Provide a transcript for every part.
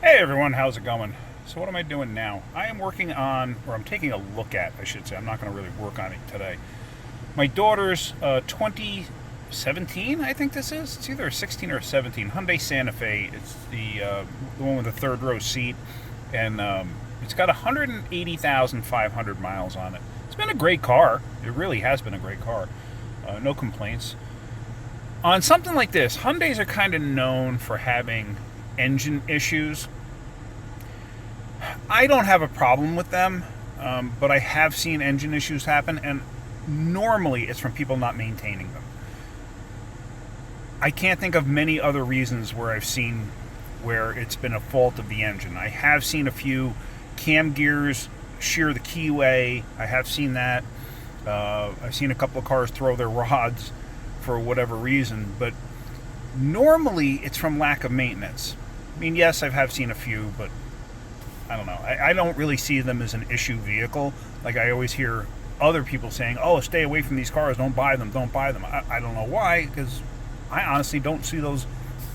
Hey everyone, how's it going? So what am I doing now? I am working on, or I'm taking a look at, I should say. I'm not going to really work on it today. My daughter's 2017, I think this is. It's either a 16 or a 17 Hyundai Santa Fe. It's the one with the third row seat, and it's got 180,500 miles on it. It's been a great car. It really has been a great car. No complaints. On something like this, Hyundais are kind of known for having engine issues. I don't have a problem with them, but I have seen engine issues happen, and normally it's from people not maintaining them. I can't think of many other reasons where I've seen where it's been a fault of the engine. I have seen a few cam gears shear the keyway. I have seen that. I've seen a couple of cars throw their rods for whatever reason, but normally it's from lack of maintenance. I mean, yes, have seen a few, but I don't know. I don't really see them as an issue vehicle. Like I always hear other people saying, oh, stay away from these cars, don't buy them, don't buy them. I don't know why, because I honestly don't see those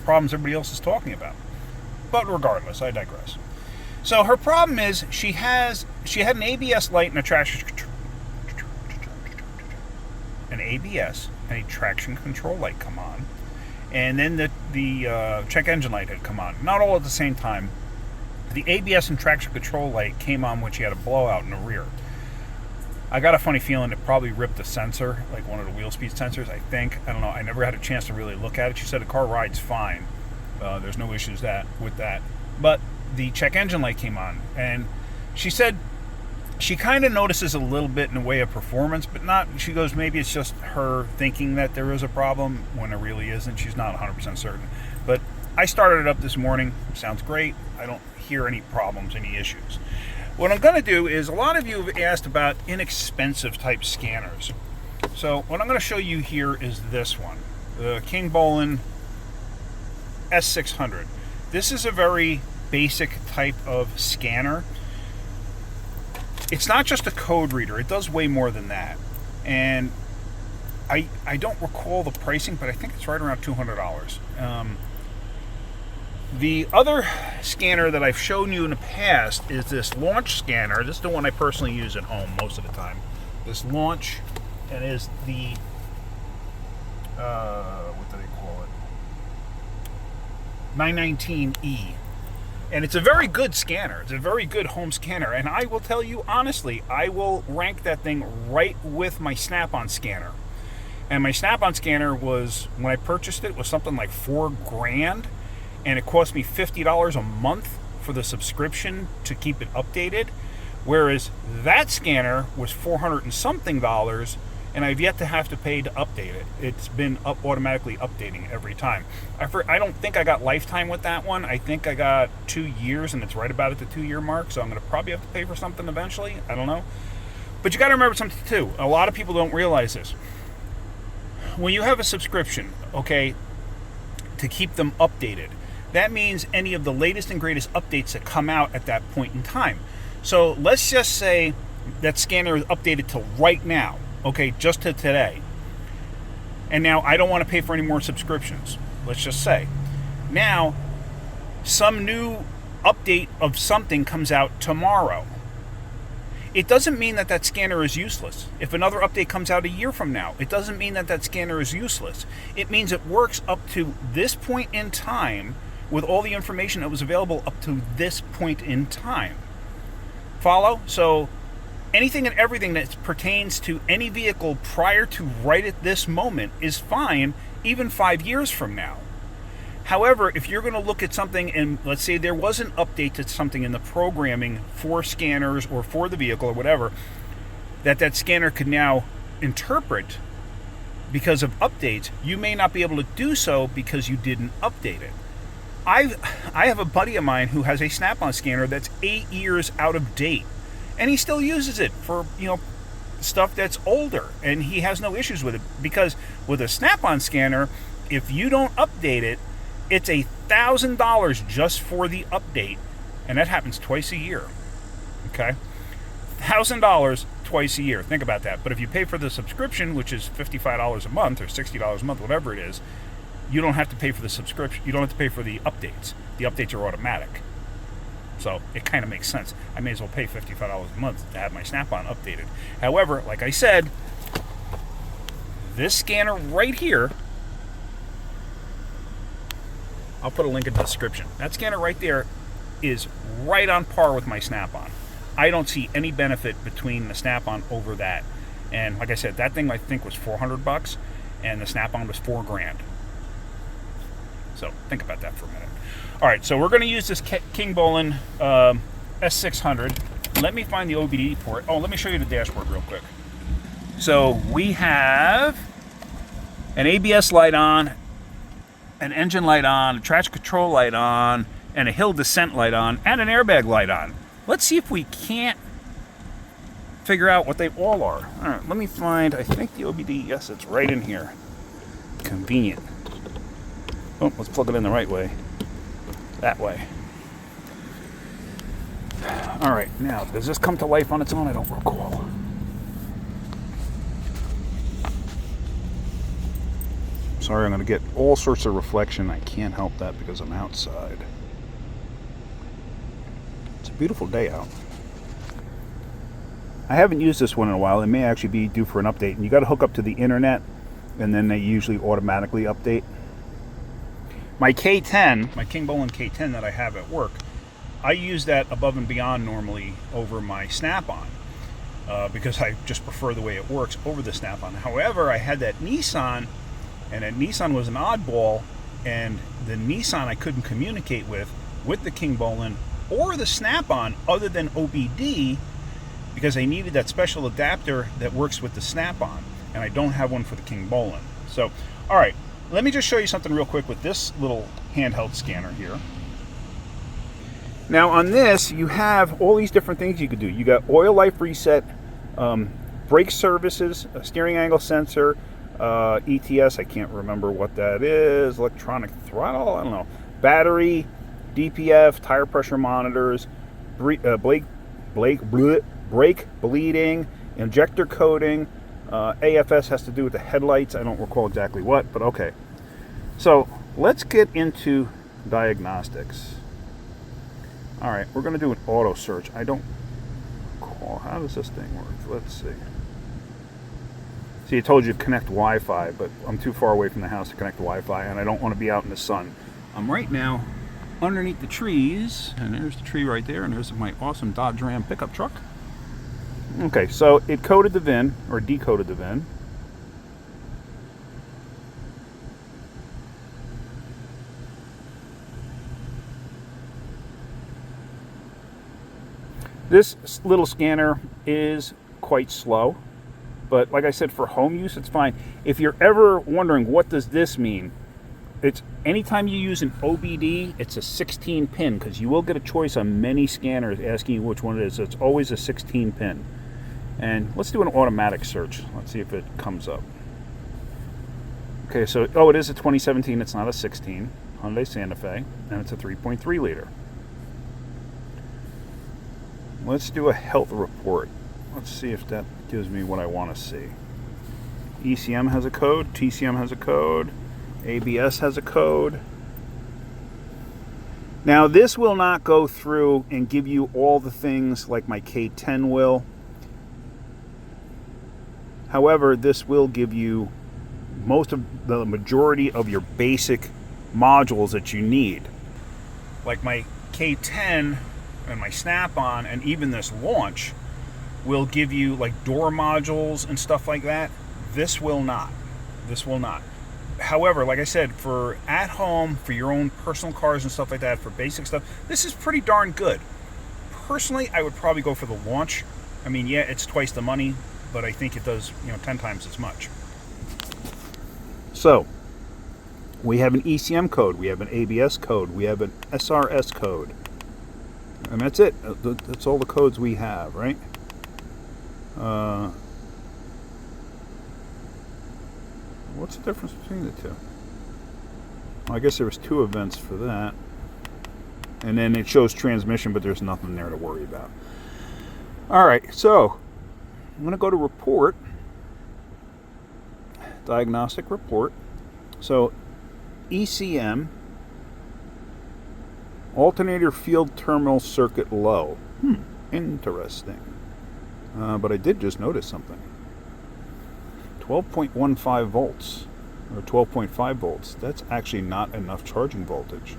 problems everybody else is talking about. But regardless, I digress. So her problem is she had an ABS light and a traction control light come on, and then the check engine light had come on. Not all at the same time. The ABS and traction control light came on when she had a blowout in the rear. I got a funny feeling it probably ripped the sensor, like one of the wheel speed sensors, I think. I don't know. I never had a chance to really look at it. She said the car rides fine. There's no issues with that. But the check engine light came on, and she said she kind of notices a little bit in the way of performance, but not. She goes, maybe it's just her thinking that there is a problem when it really isn't. She's not 100% certain. But I started it up this morning. Sounds great. I don't hear any problems, any issues. What I'm going to do is, a lot of you have asked about inexpensive type scanners. So what I'm going to show you here is this one, the Kingbolen S600. This is a very basic type of scanner. It's not just a code reader. It does way more than that. And I don't recall the pricing, but I think it's right around $200. The other scanner that I've shown you in the past is this launch scanner. This is the one I personally use at home most of the time. This launch, and is the, what do they call it? 919E. And it's a very good scanner. It's a very good home scanner. And I will tell you honestly, I will rank that thing right with my Snap-on scanner. And my Snap-on scanner was, when I purchased it, was something like $4,000. And it cost me $50 a month for the subscription to keep it updated. Whereas that scanner was $400 and something, and I've yet to have to pay to update it. It's been automatically updating every time. I don't think I got lifetime with that one. I think I got 2 years, and it's right about at the 2-year mark, so I'm going to probably have to pay for something eventually. I don't know. But you got to remember something too. A lot of people don't realize this. When you have a subscription, okay, to keep them updated, that means any of the latest and greatest updates that come out at that point in time. So let's just say that scanner is updated to right now, okay, just to today. And now I don't want to pay for any more subscriptions. Let's just say. Now, some new update of something comes out tomorrow. It doesn't mean that that scanner is useless. If another update comes out a year from now, it doesn't mean that that scanner is useless. It means it works up to this point in time with all the information that was available up to this point in time. Follow? So anything and everything that pertains to any vehicle prior to right at this moment is fine, even 5 years from now. However, if you're going to look at something, and let's say there was an update to something in the programming for scanners or for the vehicle or whatever, that scanner could now interpret because of updates, you may not be able to do so because you didn't update it. I have a buddy of mine who has a Snap-on scanner that's 8 years out of date, and he still uses it for, stuff that's older, and he has no issues with it, because with a Snap-on scanner, if you don't update it, it's $1,000 just for the update, and that happens twice a year. Okay, $1,000 twice a year. Think about that. But if you pay for the subscription, which is $55 a month or $60 a month, whatever it is, you don't have to pay for the subscription. You don't have to pay for the updates. The updates are automatic. So it kind of makes sense. I may as well pay $55 a month to have my Snap-on updated. However, like I said, this scanner right here, I'll put a link in the description. That scanner right there is right on par with my Snap-on. I don't see any benefit between the Snap-on over that. And like I said, that thing I think was $400, and the Snap-on was $4,000. So think about that for a minute. All right, so we're going to use this Kingbolen S600. Let me find the OBD port. Oh, let me show you the dashboard real quick. So we have an ABS light on, an engine light on, a traction control light on, and a hill descent light on, and an airbag light on. Let's see if we can't figure out what they all are. All right, let me find, I think the OBD, yes, it's right in here. Convenient. Oh, let's plug it in the right way. That way. All right, now, does this come to life on its own? I don't recall. Sorry, I'm going to get all sorts of reflection. I can't help that because I'm outside. It's a beautiful day out. I haven't used this one in a while. It may actually be due for an update. And you got to hook up to the internet, and then they usually automatically update. My K10, my Kingbolen K10 that I have at work, I use that above and beyond normally over my Snap-on because I just prefer the way it works over the Snap-on. However, I had that Nissan, and that Nissan was an oddball, and the Nissan I couldn't communicate with the Kingbolen or the Snap-on other than OBD because I needed that special adapter that works with the Snap-on, and I don't have one for the Kingbolen. So, all right. Let me just show you something real quick with this little handheld scanner here. Now on this, you have all these different things you could do. You got oil life reset, brake services, a steering angle sensor, ETS, I can't remember what that is, electronic throttle, I don't know, battery, DPF, tire pressure monitors, brake bleeding, injector coating, AFS has to do with the headlights. I don't recall exactly what, but okay. So let's get into diagnostics. All right, we're going to do an auto search. I don't recall. How does this thing work? Let's see. See, I told you to connect Wi-Fi, but I'm too far away from the house to connect Wi-Fi, and I don't want to be out in the sun. I'm right now underneath the trees, and there's the tree right there, and there's my awesome Dodge Ram pickup truck. Okay, so it coded the VIN, or decoded the VIN. This little scanner is quite slow, but like I said, for home use, it's fine. If you're ever wondering what does this mean, it's anytime you use an OBD, it's a 16 pin, because you will get a choice on many scanners asking you which one it is. So it's always a 16 pin. And let's do an automatic search. Let's see if it comes up. Okay, so, oh, it is a 2017. It's not a 16. Hyundai Santa Fe. And it's a 3.3 liter. Let's do a health report. Let's see if that gives me what I want to see. ECM has a code. TCM has a code. ABS has a code. Now, this will not go through and give you all the things like my K10 will. However, this will give you most of the majority of your basic modules that you need. Like my K10 and my Snap-on and even this launch will give you like door modules and stuff like that. This will not. This will not. However, like I said, for at home, for your own personal cars and stuff like that, for basic stuff, this is pretty darn good. Personally, I would probably go for the launch. I mean, yeah, it's twice the money, but I think it does, 10 times as much. So, we have an ECM code, we have an ABS code, we have an SRS code. And that's it. That's all the codes we have, right? What's the difference between the two? Well, I guess there was 2 events for that. And then it shows transmission, but there's nothing there to worry about. All right, so I'm going to go to report, diagnostic report. So ECM, Alternator field terminal circuit low. Interesting. But I did just notice something. 12.15 volts, or 12.5 volts. That's actually not enough charging voltage.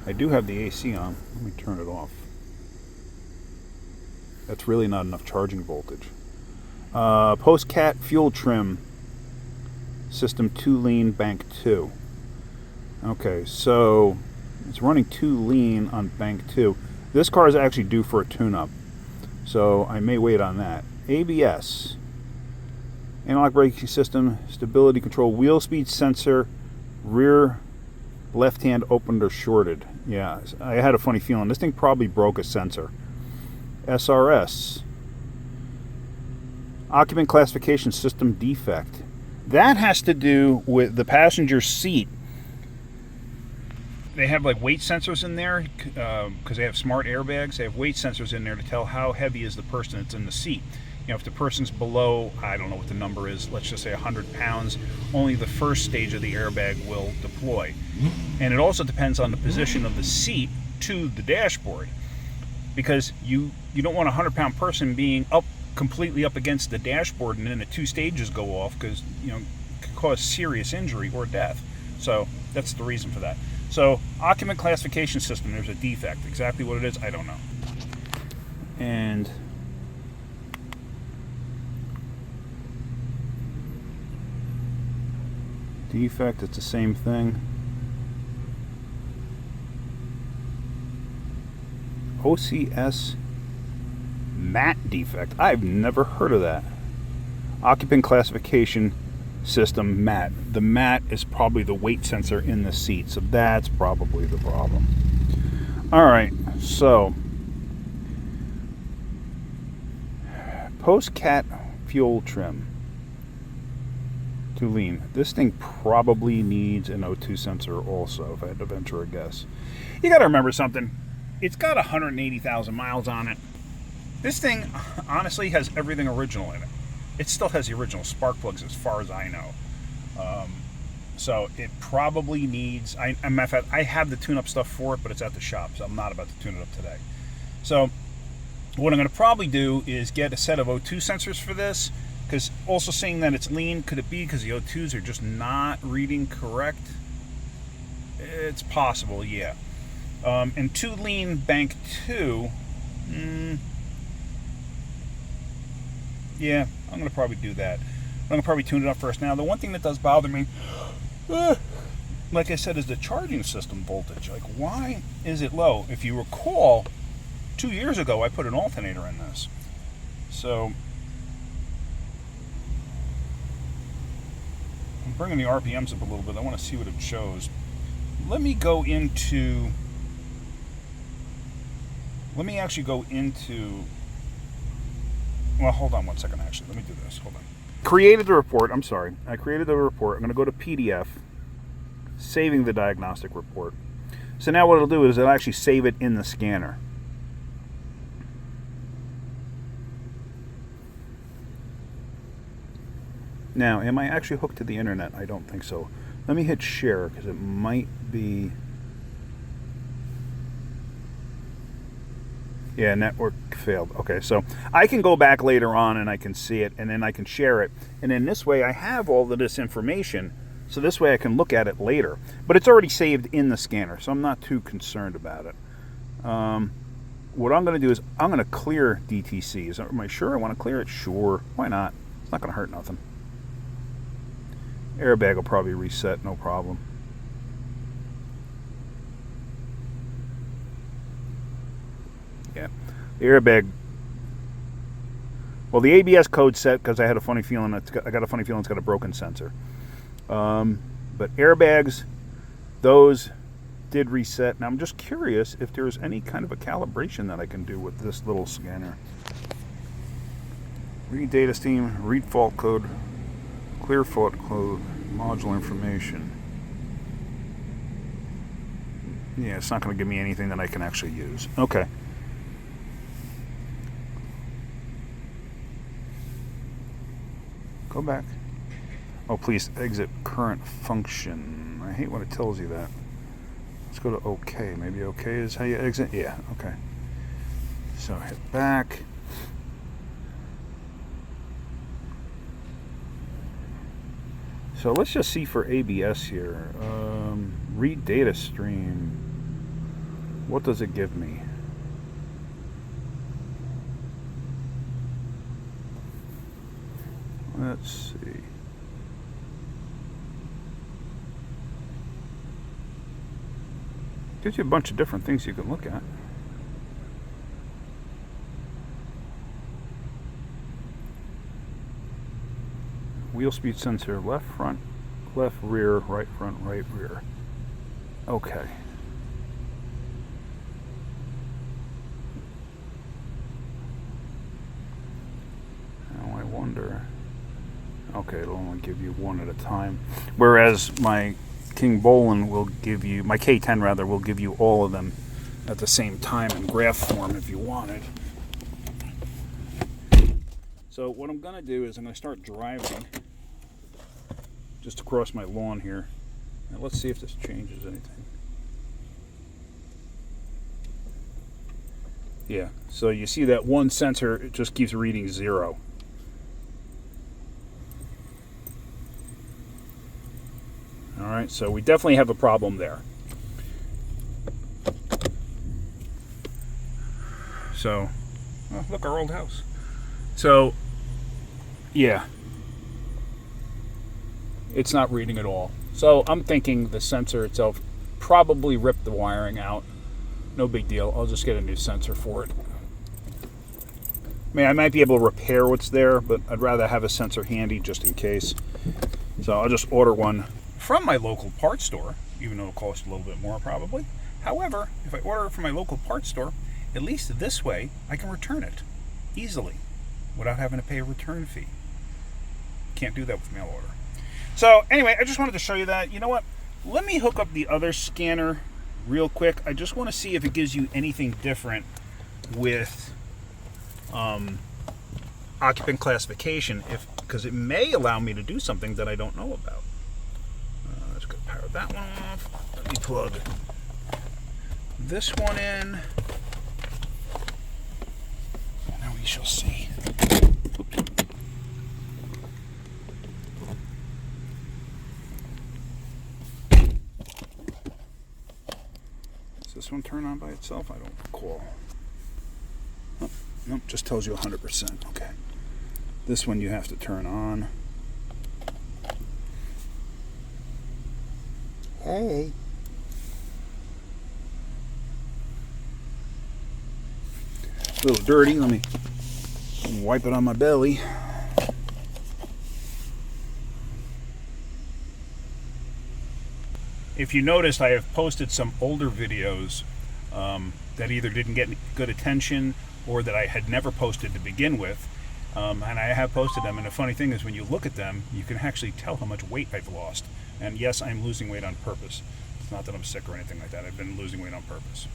I do have the AC on. Let me turn it off. That's really not enough charging voltage. Post-cat fuel trim. System 2 lean, bank 2. Okay, so it's running 2 lean on bank 2. This car is actually due for a tune-up, so I may wait on that. ABS. Analog braking system, stability control, wheel speed sensor, rear left hand opened or shorted. Yeah, I had a funny feeling. This thing probably broke a sensor. SRS. Occupant classification system defect. That has to do with the passenger seat. They have like weight sensors in there because they have smart airbags. They have weight sensors in there to tell how heavy is the person that's in the seat. You know, if the person's below, I don't know what the number is, let's just say 100 pounds, only the first stage of the airbag will deploy. And it also depends on the position of the seat to the dashboard, because you don't want a 100-pound person being completely up against the dashboard and then the 2 stages go off, because it could cause serious injury or death. So that's the reason for that. So occupant classification system, there's a defect. Exactly what it is, I don't know. And defect, it's the same thing. OCS mat defect. I've never heard of that. Occupant classification system mat. The mat is probably the weight sensor in the seat, so that's probably the problem. Alright, so post-cat fuel trim. Too lean. This thing probably needs an O2 sensor also, if I had to venture a guess. You got to remember something. It's got 180,000 miles on it. This thing honestly has everything original in it. It still has the original spark plugs as far as I know. So it probably needs... I have the tune-up stuff for it, but it's at the shop, so I'm not about to tune it up today. So what I'm going to probably do is get a set of O2 sensors for this, because also saying that it's lean, could it be because the O2s are just not reading correct? It's possible, yeah. And 2 lean bank 2, yeah, I'm going to probably do that. I'm going to probably tune it up first. Now, the one thing that does bother me, like I said, is the charging system voltage. Like, why is it low? If you recall, 2 years ago, I put an alternator in this. So I'm bringing the RPMs up a little bit. I want to see what it shows. Let me actually go into, well, hold on one second, actually. Let me do this. Hold on. Created the report. I'm sorry. I created the report. I'm going to go to PDF, saving the diagnostic report. So now what it'll do is it'll actually save it in the scanner. Now, am I actually hooked to the internet? I don't think so. Let me hit share, because it might be... Yeah, network failed. Okay, so I can go back later on and I can see it, and then I can share it. And then this way I have all of this information, so this way I can look at it later. But it's already saved in the scanner, so I'm not too concerned about it. What I'm going to do is I'm going to clear DTC. Am I sure I want to clear it? Sure. Why not? It's not going to hurt nothing. Airbag will probably reset, no problem. Yeah, the airbag. Well, the ABS code set because I had a funny feeling I got a funny feeling it's got a broken sensor. But airbags, those did reset. Now I'm just curious if there's any kind of a calibration that I can do with this little scanner. Read data stream, read fault code, clear fault code, module information. Yeah, it's not going to give me anything that I can actually use. Okay. Go back. Oh, please exit current function. I hate when it tells you that. Let's go to OK. Maybe OK is how you exit. Yeah, okay. So hit back. So let's just see for ABS here. Read data stream. What does it give me? Let's see. Gives you a bunch of different things you can look at. Wheel speed sensor, left front, left rear, right front, right rear. Okay. Now I wonder. Okay, it'll only give you one at a time. Whereas my Kingbolen will give you, my K10 rather, will give you all of them at the same time in graph form if you wanted. So what I'm going to do is I'm going to start driving just across my lawn here. Now let's see if this changes anything. Yeah, so you see that one sensor, it just keeps reading 0. Alright, so we definitely have a problem there. So, oh, look, our old house. So, yeah, it's not reading at all. So I'm thinking the sensor itself probably ripped the wiring out. No big deal. I'll just get a new sensor for it. I mean, I might be able to repair what's there, but I'd rather have a sensor handy just in case. So I'll just order one from my local parts store, even though it'll cost a little bit more probably. However, if I order it from my local parts store, at least this way I can return it easily without having to pay a return fee. Can't do that with mail order. So anyway, I just wanted to show you that. You know what? Let me hook up the other scanner real quick. I just want to see if it gives you anything different with occupant classification, because it may allow me to do something that I don't know about. Let's go power that one off. Let me plug this one in. Now we shall see. Does this one turn on by itself? I don't recall. Oh, nope, just tells you 100%. Okay. This one you have to turn on. Hey. A little dirty. Let me wipe it on my belly. If you noticed, I have posted some older videos that either didn't get good attention or that I had never posted to begin with. And I have posted them, and the funny thing is when you look at them, you can actually tell how much weight I've lost. And yes, I'm losing weight on purpose. It's not that I'm sick or anything like that. I've been losing weight on purpose.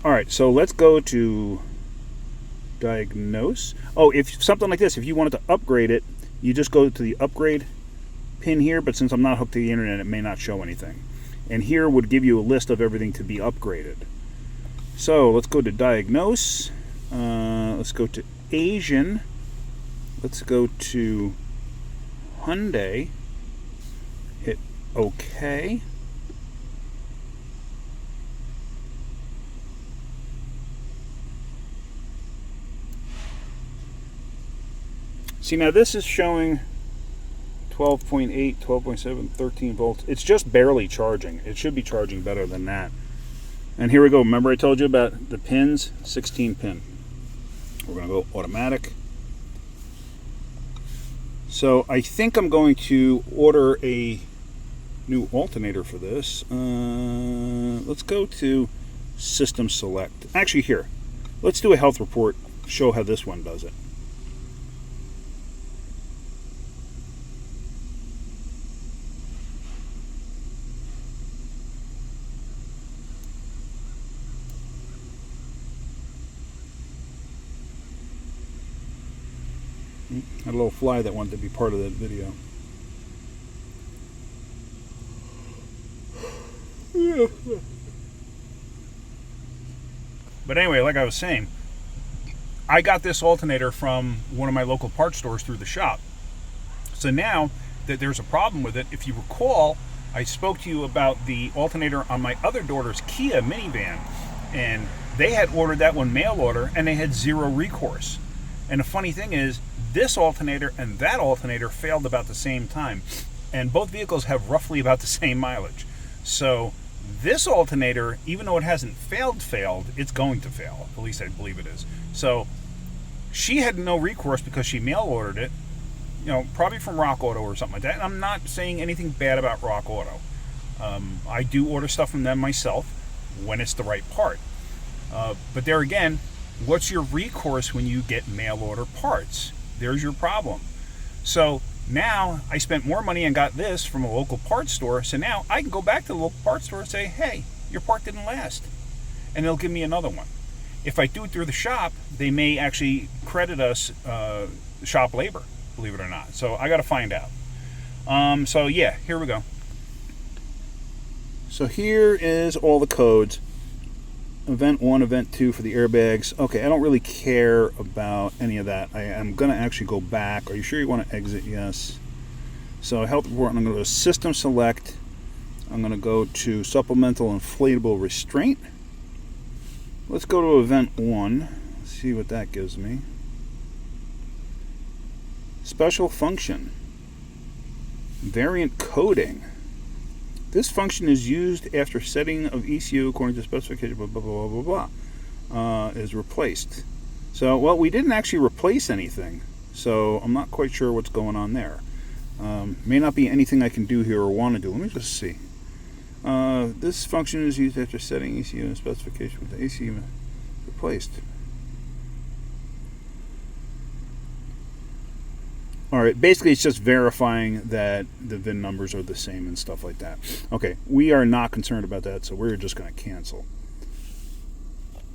Alright, so let's go to diagnose. Oh, if something like this, if you wanted to upgrade it, you just go to the upgrade pin here, but since I'm not hooked to the internet, it may not show anything. And here would give you a list of everything to be upgraded. So let's go to diagnose. Let's go to Asian. Let's go to Hyundai. Hit OK. See, now this is showing 12.8, 12.7, 13 volts. It's just barely charging. It should be charging better than that. And here we go. Remember I told you about the pins? 16 pin. We're going to go automatic. So I think I'm going to order a new alternator for this. Let's go to System Select. Actually, here. Let's do a health report. Show how this one does it. Had a little fly that wanted to be part of that video. But anyway, like I was saying, I got this alternator from one of my local parts stores through the shop. So now that there's a problem with it, if you recall, I spoke to you about the alternator on my other daughter's Kia minivan, and they had ordered that one mail order, and they had zero recourse. And the funny thing is, this alternator and that alternator failed about the same time, and both vehicles have roughly about the same mileage. So this alternator, even though it hasn't failed, it's going to fail. At least I believe it is. So she had no recourse because she mail ordered it, you know, probably from Rock Auto or something like that. And I'm not saying anything bad about Rock Auto. I do order stuff from them myself when it's the right part. But there again, what's your recourse when you get mail order parts? There's your problem. So now I spent more money and got this from a local parts store. So now I can go back to the local parts store and say, hey, your part didn't last. And they'll give me another one. If I do it through the shop, they may actually credit us shop labor, believe it or not. So I got to find out. So yeah, here we go. So here is all the codes. Event 1, Event 2 for the airbags. Okay, I don't really care about any of that. I am going to actually go back. Are you sure you want to exit? Yes. So health report, I'm going to go to System Select. I'm going to go to Supplemental Inflatable Restraint. Let's go to Event 1. Let's see what that gives me. Special Function. Variant Coding. This function is used after setting of ECU according to specification, blah, blah, blah, blah, blah, is replaced. So, well, we didn't actually replace anything, so I'm not quite sure what's going on there. May not be anything I can do here or want to do. Let me just see. This function is used after setting ECU and specification with the ECU replaced. Alright, basically it's just verifying that the VIN numbers are the same and stuff like that. Okay, we are not concerned about that, so we're just going to cancel.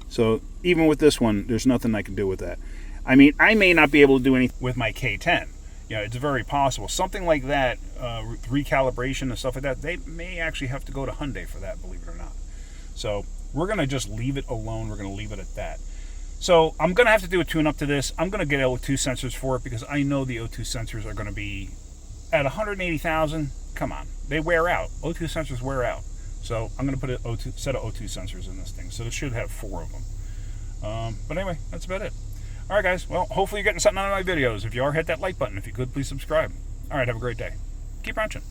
So even with this one, there's nothing I can do with that. I mean, I may not be able to do anything with my K10. You know, it's very possible. Something like that, recalibration and stuff like that, they may actually have to go to Hyundai for that, believe it or not. So we're going to just leave it alone. We're going to leave it at that. So I'm going to have to do a tune-up to this. I'm going to get O2 sensors for it because I know the O2 sensors are going to be at 180,000. Come on, they wear out. O2 sensors wear out. So I'm going to put a set of O2 sensors in this thing. So it should have 4 of them. But anyway, that's about it. All right, guys. Well, hopefully you're getting something out of my videos. If you are, hit that like button. If you could, please subscribe. All right, have a great day. Keep wrenching.